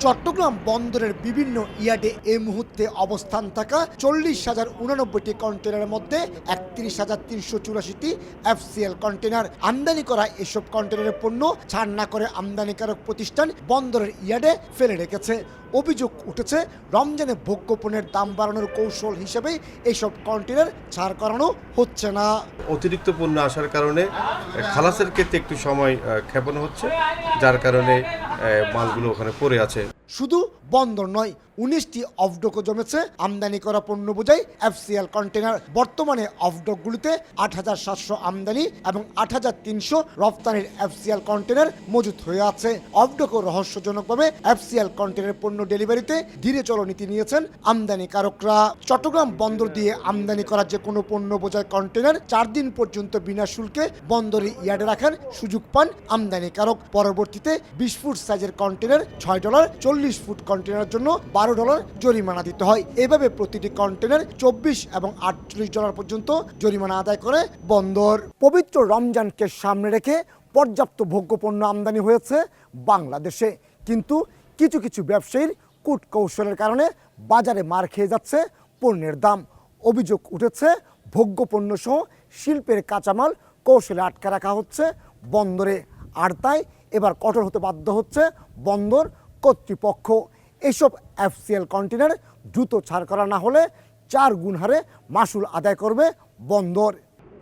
চট্টগ্রাম বন্দরের বিভিন্ন ইয়ার্ডে এই মুহূর্তে অবস্থান থাকা 40,089টি কন্টেনারের মধ্যে 31,384টি এফসিএল কন্টেনার। আমদানি করা এসব কন্টেনারের পণ্য ছাড় না করে আমদানিকারক প্রতিষ্ঠান বন্দরের ইয়ার্ডে ফেলে রেখেছে। অভিযোগ উঠেছে, রমজানে ভোগ্যপণ্যের দাম বাড়ানোর কৌশল হিসেবে এইসব কন্টেনার ছাড় করানো হচ্ছে না। অতিরিক্ত পণ্য আসার কারণে খালাসের ক্ষেত্রে একটু সময় ক্ষেপণ হচ্ছে, যার কারণে মালগুলো ওখানে পড়ে আছে। শুধু বন্দর নয়, 19টি অফডকও জমেছে আমদানি করা পণ্য বোঝাই এফসিএল কন্টেনার। বর্তমানে অফডকগুলিতে 8,700 আমদানি এবং 8,300 রপ্তানির এফসিএল কন্টেনার মজুত হয়ে আছে। অফডকও রহস্যজনকভাবে এফসিএল কন্টেনার পণ্য ডেলিভারিতে ধীরে চলো নীতি নিয়েছেন আমদানিকারকরা। চট্টগ্রাম বন্দর দিয়ে আমদানি করা যে কোনো পণ্য বোঝাই কন্টেনার 4 দিন পর্যন্ত বিনা শুল্কে বন্দরে ইয়ার্ডে রাখার সুযোগ পান আমদানিকারক। পরবর্তীতে 20 ফুট সাইজের কন্টেনার $6, 40 ফুট কন্টেনারের জন্য $12 জরিমানা দিতে হয়। এভাবে প্রতিটি কন্টেনার $24 এবং $48 পর্যন্ত জরিমানা আদায় করে বন্দর। পবিত্র রমজানকে সামনে রেখে পর্যাপ্ত ভোগ্যপণ্য আমদানি হয়েছে বাংলাদেশে, কিন্তু কিছু কিছু ব্যবসায়ীর কূটকৌশলের কারণে বাজারে মার খেয়ে যাচ্ছে পণ্যের দাম। অভিযোগ উঠেছে, ভোগ্যপণ্য সহ শিল্পের কাঁচামাল কৌশলে আটকে রাখা হচ্ছে বন্দরে। আর তাই এবার কঠোর হতে বাধ্য হচ্ছে বন্দর কর্তৃপক্ষ। এইসব এফসিএল কন্টেনার দ্রুত ছাড় করা না হলে 4 গুণ হারে মাসুল আদায় করবে বন্দর।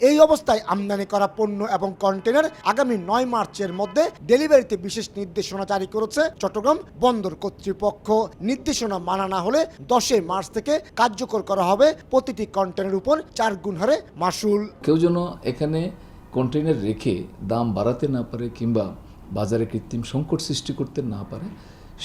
এই অবস্থায় আমদানি করা পণ্য এবং কন্টেনার আগামী 9 মার্চের মধ্যে ডেলিভারিতে বিশেষ নির্দেশনা জারি করেছে চট্টগ্রাম বন্দর কর্তৃপক্ষ। নির্দেশনা মানা না হলে 10 মার্চ থেকে কার্যকর করা হবে প্রতিটি কন্টেনারের উপর 4 গুণ হারে মাসুল। কেউ যেন এখানে কন্টেনার রেখে দাম বাড়াতে না পারে কিংবা বাজারে কৃত্রিম সংকট সৃষ্টি করতে না পারে,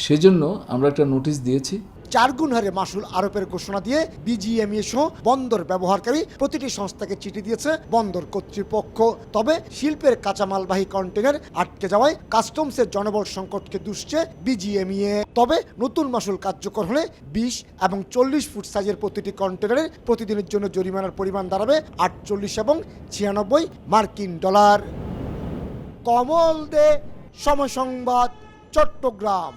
সেজন্য আমরা একটা নোটিশ দিয়েছি। 4 গুণ হারে মাসুল আরোপের ঘোষণা দিয়ে বিজিএমইএ সহ বন্দর ব্যবহারকারী প্রতিটি সংস্থাকে চিঠি দিয়েছে বন্দর কর্তৃপক্ষ। তবে শিল্পের কাঁচামালবাহী কন্টেনার আটকে যাওয়ায় কাস্টমসের জনবল সংকটকে দুষছে বিজিএমইএ। তবে নতুন মাসুল কার্যকর হলে 20 এবং 40 ফুট সাইজের প্রতিটি কন্টেনারের প্রতিদিনের জন্য জরিমানার পরিমাণ দাঁড়াবে $48 এবং $96। কমল দে, সময় সংবাদ, চট্টগ্রাম।